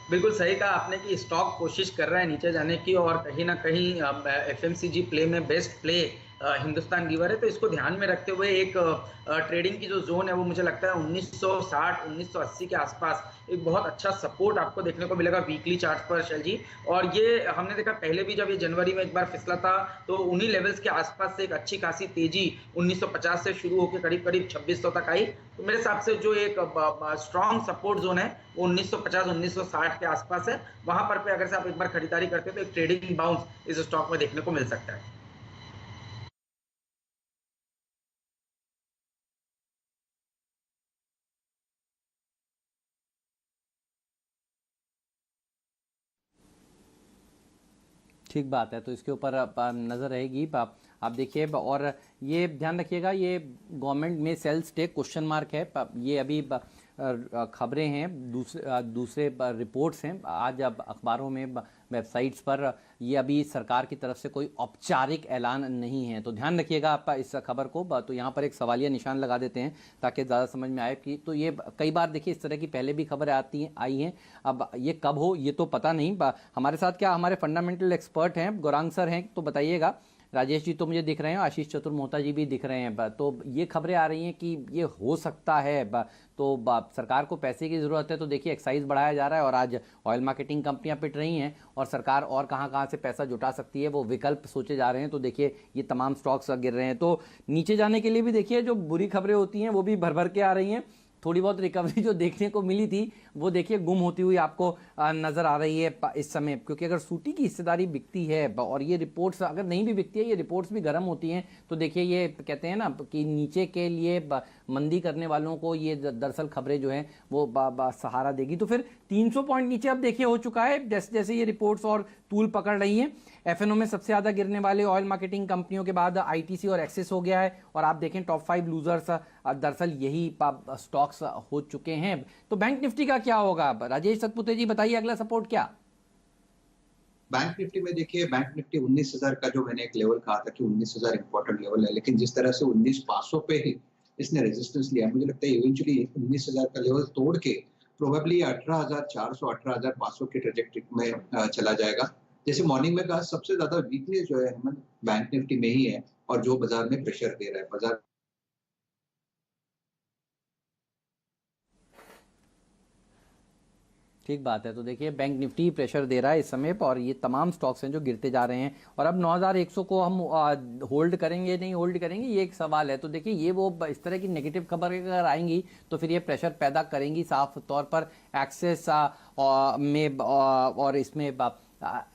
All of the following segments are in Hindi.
बिल्कुल सही कहा आपने कि स्टॉक कोशिश कर रहा है नीचे जाने की, और कहीं ना कहीं एफएमसीजी प्ले में बेस्ट प्ले हिंदुस्तान लीवर है। तो इसको ध्यान में रखते हुए एक ट्रेडिंग की जो जोन है वो मुझे लगता है 1960 1980 के आसपास एक बहुत अच्छा सपोर्ट आपको देखने को मिलेगा वीकली चार्ट पर, शैल जी। और ये हमने देखा पहले भी, जब ये जनवरी में एक बार फिसला था तो उन्हीं लेवल्स के आसपास से एक अच्छी खासी तेजी 1950 से शुरू होकर करीब करीब 2600 तक आई। तो मेरे हिसाब से जो एक स्ट्रॉन्ग सपोर्ट जोन है वो 1950 1960 के आसपास है। वहां पर अगर से आप एक बार खरीदारी करते हैं तो एक ट्रेडिंग बाउंस इस स्टॉक में देखने को मिल सकता है। ठीक बात है, तो इसके ऊपर नज़र रहेगी। आप देखिए, और ये ध्यान रखिएगा, ये गवर्नमेंट में सेल्स टेक क्वेश्चन मार्क है। ये अभी खबरें हैं, दूसरे रिपोर्ट्स हैं आज अब अखबारों में, वेबसाइट्स पर। ये अभी सरकार की तरफ से कोई औपचारिक ऐलान नहीं है, तो ध्यान रखिएगा आप इस खबर को। तो यहाँ पर एक सवालिया निशान लगा देते हैं ताकि ज़्यादा समझ में आए कि, तो ये कई बार देखिए इस तरह की पहले भी खबरें आई हैं। अब ये कब हो ये तो पता नहीं। हमारे साथ क्या हमारे फंडामेंटल एक्सपर्ट हैं, गौरांग सर हैं, तो बताइएगा। राजेश जी तो मुझे दिख रहे हैं, आशीष चतुर्मोहता जी भी दिख रहे हैं। तो ये खबरें आ रही हैं कि ये हो सकता है। तो सरकार को पैसे की ज़रूरत है, तो देखिए एक्साइज बढ़ाया जा रहा है, और आज ऑयल मार्केटिंग कंपनियां पिट रही हैं, और सरकार और कहां कहां से पैसा जुटा सकती है वो विकल्प सोचे जा रहे हैं। तो देखिए ये तमाम स्टॉक्स गिर रहे हैं, तो नीचे जाने के लिए भी देखिए जो बुरी खबरें होती हैं वो भी भर भर के आ रही हैं। थोड़ी बहुत रिकवरी जो देखने को मिली थी वो देखिए गुम होती हुई आपको नजर आ रही है इस समय, क्योंकि अगर सूटी की हिस्सेदारी बिकती है, और ये रिपोर्ट्स अगर नहीं भी बिकती है, ये रिपोर्ट्स भी गर्म होती हैं, तो देखिए ये कहते हैं ना कि नीचे के लिए मंदी करने वालों को ये दरअसल खबरें जो हैं वो सहारा देगी। तो फिर 300 पॉइंट नीचे अब देखिए हो चुका है, जैसे जैसे ये रिपोर्ट्स और तूल पकड़ रही हैं। एफएनओ में सबसे ज्यादा गिरने वाले ऑयल मार्केटिंग कंपनियों के बाद आईटीसी और एक्सिस हो गया है, और आप देखें टॉप 5 लूजर्स दरअसल यही स्टॉक्स हो चुके हैं। तो बैंक निफ्टी का क्या होगा? राजेश सतपुते जी बताइए, अगला सपोर्ट क्या? बैंक निफ्टी में देखिए, बैंक निफ्टी 19,000 का जो मैंने एक लेवल कहा था कि 19,000 इंपॉर्टेंट लेवल है, लेकिन जिस तरह से 19,500 पे ही इसने रेजिस्टेंस लिया, मुझे लगता है इवेंचुअली 19,000 का लेवल तोड़ के प्रोबेबली 18,400 18,500 की ट्रेजेक्टरी में चला जाएगा। जैसे मॉर्निंग में कहा, सबसे ज्यादा वीकनेस जो है हेमंत बैंक निफ्टी में ही है, और जो बाजार में प्रेशर दे रहा है। बाजार ठीक बात है, तो देखिए बैंक निफ्टी प्रेशर दे रहा है इस समय पर, और ये तमाम स्टॉक्स हैं जो गिरते जा रहे हैं। और अब 9100 को हम होल्ड करेंगे नहीं होल्ड करेंगे, ये एक सवाल है। तो देखिए ये वो इस तरह की नेगेटिव खबर अगर आएंगी तो फिर ये प्रेशर पैदा करेंगी साफ तौर पर। एक्सेस में और इसमें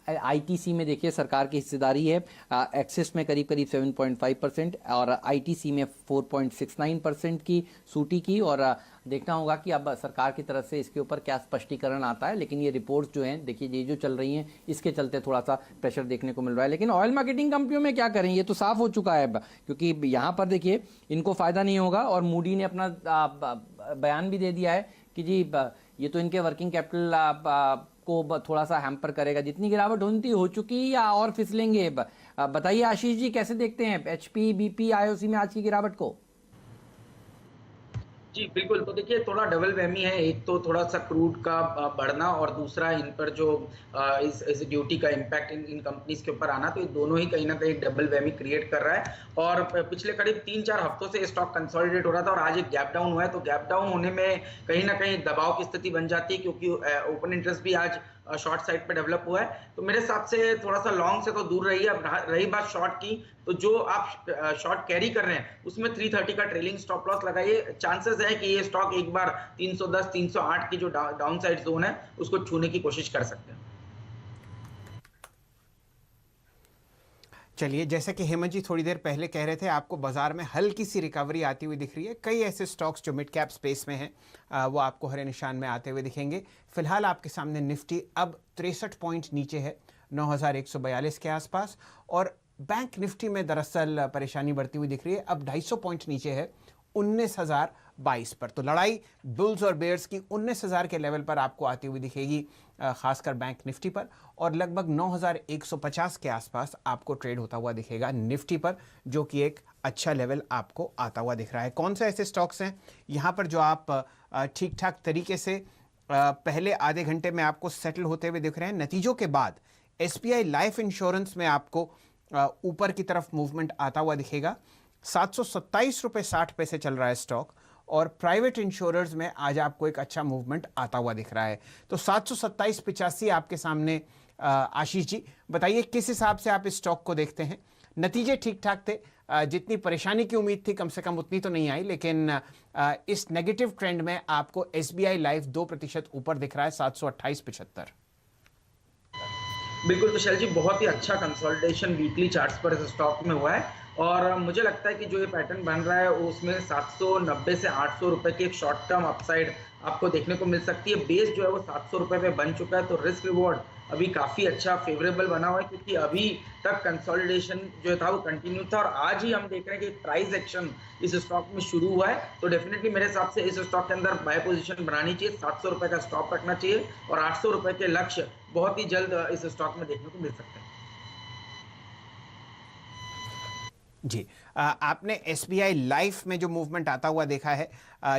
आईटीसी में देखिए सरकार की हिस्सेदारी है, एक्सिस में करीब करीब 7.5% और आईटीसी में 4.69% की सूटी की। और देखना होगा कि अब सरकार की तरफ से इसके ऊपर क्या स्पष्टीकरण आता है। लेकिन ये रिपोर्ट्स जो हैं देखिए ये जो चल रही हैं इसके चलते थोड़ा सा प्रेशर देखने को मिल रहा है। लेकिन ऑयल मार्केटिंग कंपनियों में क्या करें, ये तो साफ हो चुका है क्योंकि यहाँ पर देखिए इनको फायदा नहीं होगा। और मूडी ने अपना बयान भी दे दिया है कि जी ये तो इनके वर्किंग कैपिटल को थोड़ा सा हैम्पर करेगा। जितनी गिरावट होती हो चुकी या और फिसलेंगे? बताइए आशीष जी, कैसे देखते हैं एचपी बीपी आईओसी में आज की गिरावट को? जी बिल्कुल, तो देखिए थोड़ा डबल वहमी है। एक तो थोड़ा सा क्रूड का बढ़ना, और दूसरा इन पर जो इस ड्यूटी का इम्पैक्ट इन कंपनीज के ऊपर आना, तो ये दोनों ही कहीं ना कहीं डबल वहमी क्रिएट कर रहा है। और पिछले करीब 3-4 हफ्तों से स्टॉक कंसोलिडेट हो रहा था, और आज एक गैप डाउन हुआ है। तो गैप डाउन होने में कहीं ना कहीं दबाव की स्थिति बन जाती है, क्योंकि ओपन इंटरेस्ट भी आज शॉर्ट साइड पे डेवलप हुआ है। तो मेरे हिसाब से थोड़ा सा लॉन्ग से तो दूर रही है। अब रही बात शॉर्ट की, तो जो आप शॉर्ट कैरी कर रहे हैं उसमें 330 का ट्रेलिंग स्टॉप लॉस लगाइए। चांसेस है कि ये स्टॉक एक बार 310 308 की जो डाउन साइड जोन है उसको छूने की कोशिश कर सकते हैं। चलिए, जैसे कि हेमंत जी थोड़ी देर पहले कह रहे थे, आपको बाजार में हल्की सी रिकवरी आती हुई दिख रही है। कई ऐसे स्टॉक्स जो मिड कैप स्पेस में हैं वो आपको हरे निशान में आते हुए दिखेंगे। फिलहाल आपके सामने निफ्टी अब 63 पॉइंट नीचे है, 9142 के आसपास। और बैंक निफ्टी में दरअसल परेशानी बढ़ती हुई दिख रही है, अब 250 पॉइंट नीचे है 19,022 पर। तो लड़ाई बुल्स और बेयर्स की 19,000 के लेवल पर आपको आती हुई दिखेगी, खासकर बैंक निफ्टी पर। और लगभग 9,150 के आसपास आपको ट्रेड होता हुआ दिखेगा निफ्टी पर, जो कि एक अच्छा लेवल आपको आता हुआ दिख रहा है। कौन से ऐसे स्टॉक्स हैं यहाँ पर जो आप ठीक ठाक तरीके से पहले आधे घंटे में आपको सेटल होते हुए दिख रहे हैं। नतीजों के बाद SBI लाइफ इंश्योरेंस में आपको ऊपर की तरफ मूवमेंट आता हुआ दिखेगा। 727 रुपये 60 पैसे चल रहा है स्टॉक, और प्राइवेट इंश्योरर्स में आज आपको एक अच्छा मूवमेंट आता हुआ दिख रहा है। तो 727.85 आपके सामने। आशीष जी बताइए किस हिसाब से आप इस स्टॉक को देखते हैं? नतीजे ठीक ठाक थे, जितनी परेशानी की उम्मीद थी कम से कम उतनी तो नहीं आई, लेकिन इस नेगेटिव ट्रेंड में आपको SBI लाइफ 2% ऊपर दिख रहा है 728.75। बिल्कुल विशाल जी, बहुत ही अच्छा कंसोलिडेशन वीकली चार्ट्स पर इस स्टॉक में हुआ है, और मुझे लगता है कि जो ये पैटर्न बन रहा है उसमें 790 से 800 रुपए की एक शॉर्ट टर्म अपसाइड आपको देखने को मिल सकती है। बेस जो है वो 700 रुपए पे बन चुका है, तो रिस्क रिवॉर्ड अभी काफी अच्छा फेवरेबल बना हुआ है, क्योंकि अभी तक कंसोलिडेशन जो था वो कंटिन्यू था, और आज ही हम देख रहे हैं कि प्राइस एक्शन इस स्टॉक में शुरू हुआ है। तो डेफिनेटली मेरे हिसाब से इस स्टॉक के अंदर बाय पोजीशन बनानी चाहिए, 700 रुपए का स्टॉप रखना चाहिए, और 800 रुपए के लक्ष्य बहुत ही जल्द इस स्टॉक में देखने को मिल सकते हैं। जी, आपने SBI लाइफ में जो मूवमेंट आता हुआ देखा है,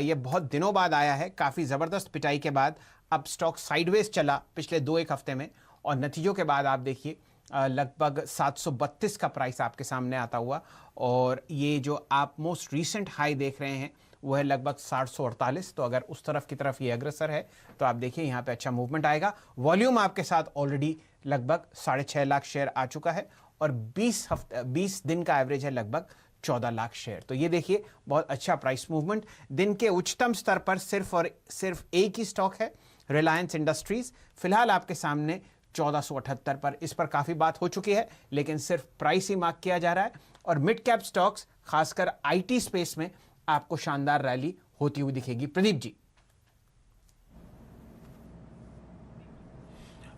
ये बहुत दिनों बाद आया है, काफ़ी ज़बरदस्त पिटाई के बाद अब स्टॉक साइडवेज चला पिछले 2-1 हफ्ते में, और नतीजों के बाद आप देखिए लगभग 732 का प्राइस आपके सामने आता हुआ, और ये जो आप मोस्ट रीसेंट हाई देख रहे हैं वो है लगभग 748। तो अगर उस तरफ की तरफ ये अग्रसर है तो आप देखिए यहाँ पे अच्छा मूवमेंट आएगा। वॉल्यूम आपके साथ ऑलरेडी लगभग 6.5 लाख शेयर आ चुका है, और 20 दिन का एवरेज है लगभग 14 लाख शेयर। तो ये देखिए बहुत अच्छा प्राइस मूवमेंट। दिन के उच्चतम स्तर पर सिर्फ और सिर्फ एक ही स्टॉक है, रिलायंस इंडस्ट्रीज, फिलहाल आपके सामने 1478 पर। इस पर काफ़ी बात हो चुकी है, लेकिन सिर्फ प्राइस ही मार्क किया जा रहा है, और मिड कैप स्टॉक्स खासकर IT स्पेस में आपको शानदार रैली होती हुई दिखेगी। प्रदीप जी।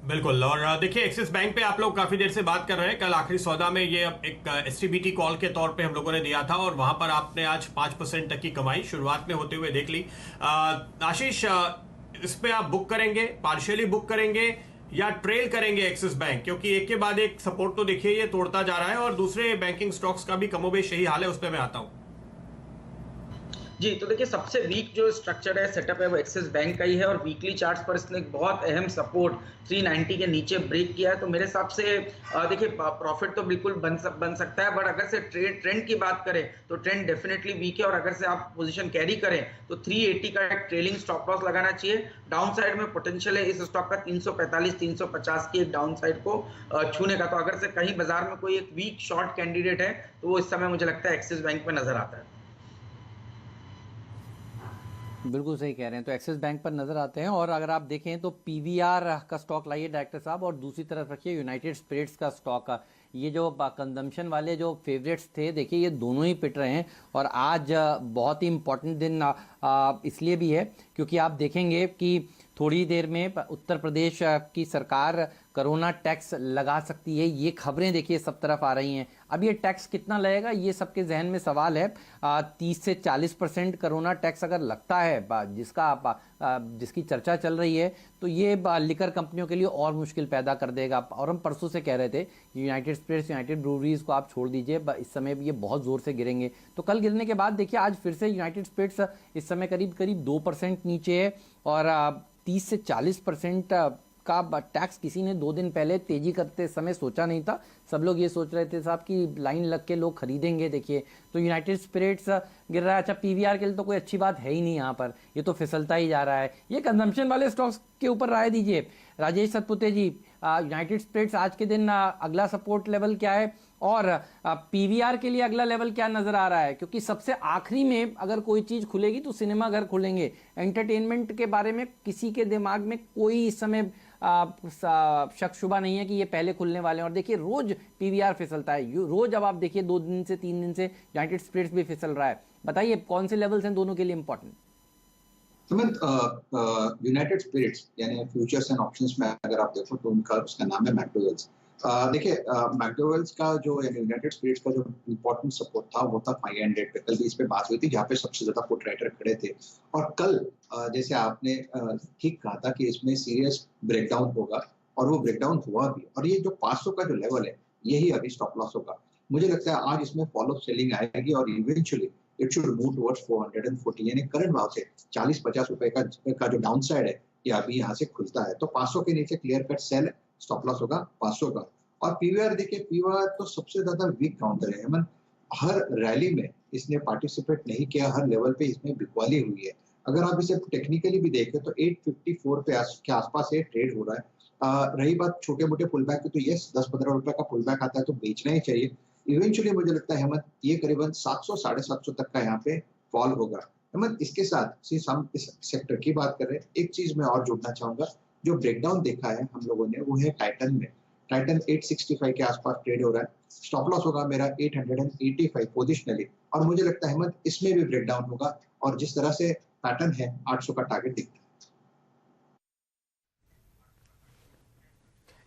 बिल्कुल, और देखिए एक्सिस बैंक पे आप लोग काफी देर से बात कर रहे हैं। कल आखिरी सौदा में ये एक STBT कॉल के तौर पे हम लोगों ने दिया था, और वहां पर आपने आज 5% तक की कमाई शुरुआत में होते हुए देख ली। आशीष, इस पे आप बुक करेंगे, पार्शियली बुक करेंगे या ट्रेल करेंगे एक्सिस बैंक? क्योंकि एक के बाद एक सपोर्ट तो देखिए ये तोड़ता जा रहा है, और दूसरे बैंकिंग स्टॉक्स का भी कमोबेश यही हाल है, उस पर मैं आता हूं। जी, तो देखिए सबसे वीक जो स्ट्रक्चर है, सेटअप है, वो एक्सिस बैंक का ही है, और वीकली चार्ट्स पर इसने एक बहुत अहम सपोर्ट 390 के नीचे ब्रेक किया है। तो मेरे हिसाब से देखिए प्रॉफिट तो बिल्कुल बन सकता है, बट अगर से ट्रेंड की बात करें तो ट्रेंड डेफिनेटली वीक है, और अगर से आप पोजीशन कैरी करें तो 380 का एक ट्रेलिंग स्टॉप लॉस लगाना चाहिए। डाउन साइड में पोटेंशियल है इस स्टॉक का 345-350 की एक डाउन साइड को छूने का। तो अगर से कहीं बाजार में कोई एक वीक शॉर्ट कैंडिडेट है तो वो इस समय मुझे लगता है एक्सिस बैंक में नजर आता है। बिल्कुल सही कह रहे हैं, तो एक्सिस बैंक पर नजर आते हैं। और अगर आप देखें तो PVR का स्टॉक लाइए डायरेक्टर साहब, और दूसरी तरफ रखिए यूनाइटेड स्पिरिट्स का स्टॉक का। ये जो कंजम्पशन वाले जो फेवरेट्स थे, देखिए ये दोनों ही पिट रहे हैं, और आज बहुत ही इंपॉर्टेंट दिन इसलिए भी है क्योंकि आप देखेंगे कि थोड़ी देर में उत्तर प्रदेश की सरकार कोरोना टैक्स लगा सकती है। ये खबरें देखिए सब तरफ आ रही हैं। अब ये टैक्स कितना लगेगा, ये सबके जहन में सवाल है। 30 से 40% कोरोना टैक्स अगर लगता है, जिसकी चर्चा चल रही है, तो ये लिकर कंपनियों के लिए और मुश्किल पैदा कर देगा। और हम परसों से कह रहे थे यूनाइटेड स्पिरिट्स, यूनाइटेड ब्रूवरीज को आप छोड़ दीजिए, इस समय ये बहुत जोर से गिरेंगे। तो कल गिरने के बाद देखिए आज फिर से यूनाइटेड स्पिरिट्स इस समय करीब 2% नीचे है, और 30 से 40% का टैक्स किसी ने 2 दिन पहले तेजी करते समय सोचा नहीं था। सब लोग ये सोच रहे थे साहब कि लाइन लग के लोग खरीदेंगे। देखिए तो यूनाइटेड स्पिरिट्स गिर रहा है। अच्छा, PVR के लिए तो कोई अच्छी बात है ही नहीं यहाँ पर, ये तो फिसलता ही जा रहा है। ये कंजम्पशन वाले स्टॉक्स के ऊपर राय दीजिए राजेश सतपुते जी। यूनाइटेड स्पिरिट्स आज के दिन अगला सपोर्ट लेवल क्या है, और PVR के लिए अगला लेवल क्या नजर आ रहा है? क्योंकि सबसे आखिरी में अगर कोई चीज खुलेगी तो सिनेमा घर खुलेंगे। एंटरटेनमेंट के बारे में किसी के दिमाग में कोई इस समय शक शुबा नहीं है कि ये पहले खुलने वाले हैं। और देखिए रोज PVR फिसलता है, रोज। अब आप देखिए 2 दिन से 3 दिन से यूनाइटेड स्पिरिट्स भी फिसल रहा है। बताइए कौन से लेवल्स हैं दोनों के लिए इंपॉर्टेंट? यूनाइटेड स्पिरिट्स यानी फ्यूचर्स एंड ऑप्शंस में अगर आप देखो तो उसका नाम है मैकडोवेल्स। देखिए मैकडोवेल्स का जो यूनाइटेड स्पिरिट्स का जो इम्पोर्टेंट सपोर्ट था वो था 500 पे। कल भी इस पे बात हुई थी जहाँ पे सबसे ज्यादा पुट राइटर खड़े थे, और कल जैसे आपने ठीक कहा था कि इसमें सीरियस ब्रेकडाउन होगा, और वो ब्रेकडाउन हुआ भी। और ये जो 500 का जो लेवल है यही अभी स्टॉप लॉस होगा। मुझे लगता है आज इसमें फॉलो सेलिंग आएगी, और eventually it should move towards 440, यानी करंट भाव से 40-50 रुपए का जो डाउन साइड है ये अभी यहाँ से खुलता है तो 500 के नीचे clear cut sell, stop loss होगा 500 का। और पीवीआर देखिए, पीवीआर तो सबसे ज्यादा वीक काउंटर है हेमंत। हर रैली में इसने पार्टिसिपेट नहीं किया, हर लेवल पे इसमें बिकवाली हुई है। अगर आप इसे टेक्निकली भी देखें तो 854 के आसपास ये ट्रेड हो रहा है। रही बात छोटे मोटे पुल बैक की, तो ये 10-15 रुपए का पुल बैक आता है तो बेचना ही चाहिए। इवेंचुअली मुझे लगता है हेमंत ये करीबन 700 750 तक का यहाँ पे फॉल होगा। हेमंत इसके साथ हम इस सेक्टर की बात कर रहे हैं, एक चीज मैं और जोड़ना चाहूंगा। जो ब्रेकडाउन देखा है हम लोगों ने वो है टाइटन में। टाइटन 865 के आसपास ट्रेड हो रहा है, स्टॉप लॉस होगा मेरा 885 पोजिशनली। और मुझे लगता है हेमंत इसमें भी ब्रेकडाउन होगा, और जिस तरह से पैटर्न है 800 का टारगेट दिखता है।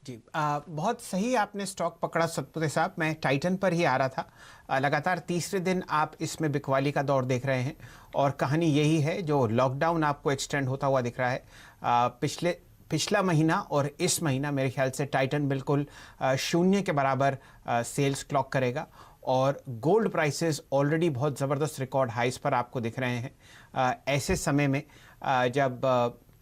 जी बहुत सही आपने स्टॉक पकड़ा सतपुते साहब। मैं टाइटन पर ही आ रहा था। लगातार तीसरे दिन आप इसमें बिकवाली का दौर देख रहे हैं और कहानी यही है, जो लॉकडाउन आपको एक्सटेंड होता हुआ दिख रहा है। पिछला महीना और इस महीना मेरे ख्याल से टाइटन बिल्कुल शून्य के बराबर सेल्स क्लॉक करेगा और गोल्ड प्राइसेस ऑलरेडी बहुत ज़बरदस्त रिकॉर्ड हाइस पर आपको दिख रहे हैं। ऐसे समय में जब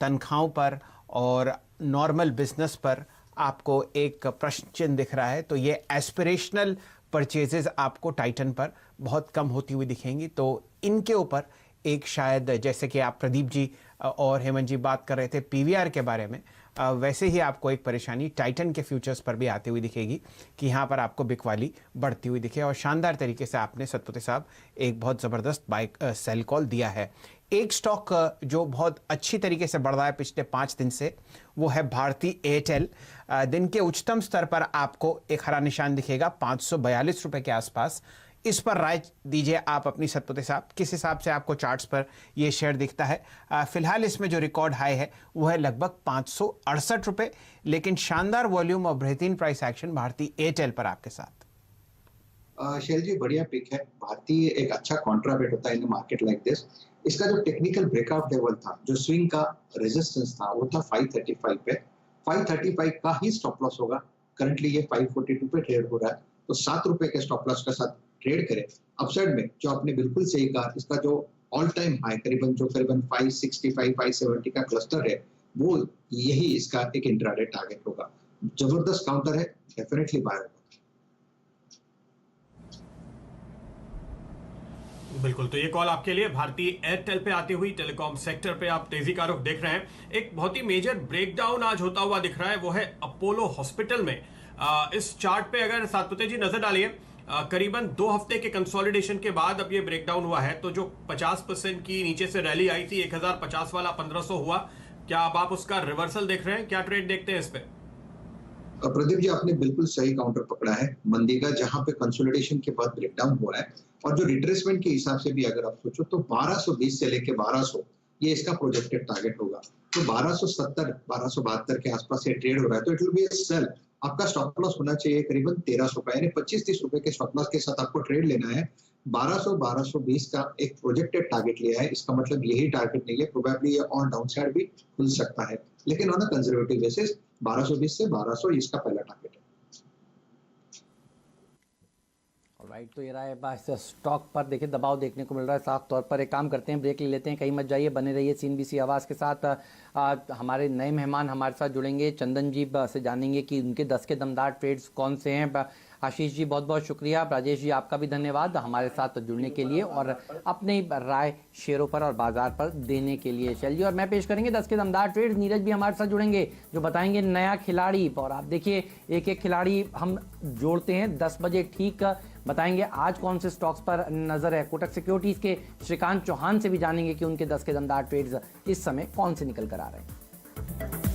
तनख्वाहों पर और नॉर्मल बिजनेस पर आपको एक प्रश्न चिन्ह दिख रहा है, तो ये एस्पिरेशनल परचेजेस आपको टाइटन पर बहुत कम होती हुई दिखेंगी। तो इनके ऊपर एक शायद, जैसे कि आप प्रदीप जी और हेमंत जी बात कर रहे थे पीवीआर के बारे में, वैसे ही आपको एक परेशानी टाइटन के फ्यूचर्स पर भी आती हुई दिखेगी कि यहाँ पर आपको बिकवाली बढ़ती हुई दिखे। और शानदार तरीके से आपने सतपुते साहब एक बहुत ज़बरदस्त बाइक सेल कॉल दिया है। एक स्टॉक जो बहुत अच्छी तरीके से बढ़ रहा है पिछले 5 दिन से, वो है भारती एयरटेल। दिन के उच्चतम स्तर पर आपको एक हरा निशान दिखेगा 542 रुपए के आसपास। इस पर राय दीजिए आप अपनी सतपुते साहब, किस हिसाब से आपको चार्ट्स पर ये शेयर दिखता है? फिलहाल इसमें जो रिकॉर्ड हाई है वो है लगभग 568 रुपए, लेकिन शानदार वॉल्यूम और बेहतरीन प्राइस एक्शन भारती एयरटेल पर आपके साथ। शैल जी बढ़िया पिक है। भारतीय एक अच्छा कॉन्ट्राबेट होता है इन मार्केट लाइक दिस। इसका जो टेक्निकल ब्रेकआउट लेवल था, जो स्विंग का रेजिस्टेंस था, वो था 535 पे। 535 का ही स्टॉप लॉस होगा। करंटली ये 542 पे ट्रेड हो रहा है, तो 7 रुपए के स्टॉप लॉस के साथ ट्रेड करें। अपसाइड में जो आपने बिल्कुल सही कहा, इसका जो ऑल टाइम हाई करीबन 565 570 का क्लस्टर है, वो यही इसका एक इंट्राडे टारगेट होगा। जबरदस्त काउंटर है, डेफिनेटली बाय होगा। बिल्कुल, तो ये कॉल आपके लिए। भारतीय एयरटेल पे आती हुई टेलीकॉम सेक्टर पे आप तेजी का रुख देख रहे हैं। एक बहुत ही मेजर ब्रेकडाउन आज होता हुआ दिख रहा है, वो है अपोलो हॉस्पिटल में। इस चार्ट पे अगर सातपुते जी नजर डालिए, करीबन 2 हफ्ते के कंसोलिडेशन के बाद अब ये ब्रेकडाउन हुआ है। तो जो 50% की नीचे से रैली आई थी, 1050 वाला 1500 हुआ, क्या अब आप उसका रिवर्सल देख रहे हैं? क्या ट्रेड देखते हैं इस पे? प्रदीप जी आपने बिल्कुल सही काउंटर पकड़ा है। मंदी का जहां पे कंसोलिडेशन के बाद ब्रेकडाउन हुआ है, और जो रिट्रेसमेंट के हिसाब से भी अगर आप सोचो तो 1220 से लेके 1200 ये इसका प्रोजेक्टेड टारगेट होगा। तो 1270 1272 के आसपास ये ट्रेड हो रहा है, तो it will be a sell. आपका स्टॉप लॉस होना चाहिए करीबन 1300 का, यानी 25-30 रुपए के स्टॉप लॉस के साथ आपको ट्रेड लेना है। 1200-1220 का एक प्रोजेक्टेड टारगेट लिया है, इसका मतलब यही टारगेट नहीं है। प्रोबेबली ये ऑन डाउन साइड भी खुल सकता है, लेकिन ऑन अ कंजर्वेटिव बेसिस 1220 से 1200 इसका पहला टारगेट है। राइट, तो ये रहा है बस स्टॉक पर देखिए दबाव देखने को मिल रहा है साफ तौर पर। एक काम करते हैं, ब्रेक ले लेते हैं, कहीं मत जाइए, बने रहिए CNBC आवाज़ के साथ। हमारे नए मेहमान हमारे साथ जुड़ेंगे, चंदन जी से जानेंगे कि उनके 10 के दमदार ट्रेड्स कौन से हैं। आशीष जी बहुत बहुत शुक्रिया, राजेश जी आपका भी धन्यवाद हमारे साथ जुड़ने के लिए और अपनी राय शेयरों पर और बाजार पर देने के लिए। चलिए, और मैं पेश करेंगे 10 के दमदार ट्रेड। नीरज भी हमारे साथ जुड़ेंगे जो बताएंगे नया खिलाड़ी। और आप देखिए एक एक खिलाड़ी हम जोड़ते हैं, 10 बजे ठीक बताएंगे आज कौन से स्टॉक्स पर नजर है। कोटक सिक्योरिटीज के श्रीकांत चौहान से भी जानेंगे कि उनके 10 के दमदार ट्रेड्स इस समय कौन से निकल कर आ रहे हैं।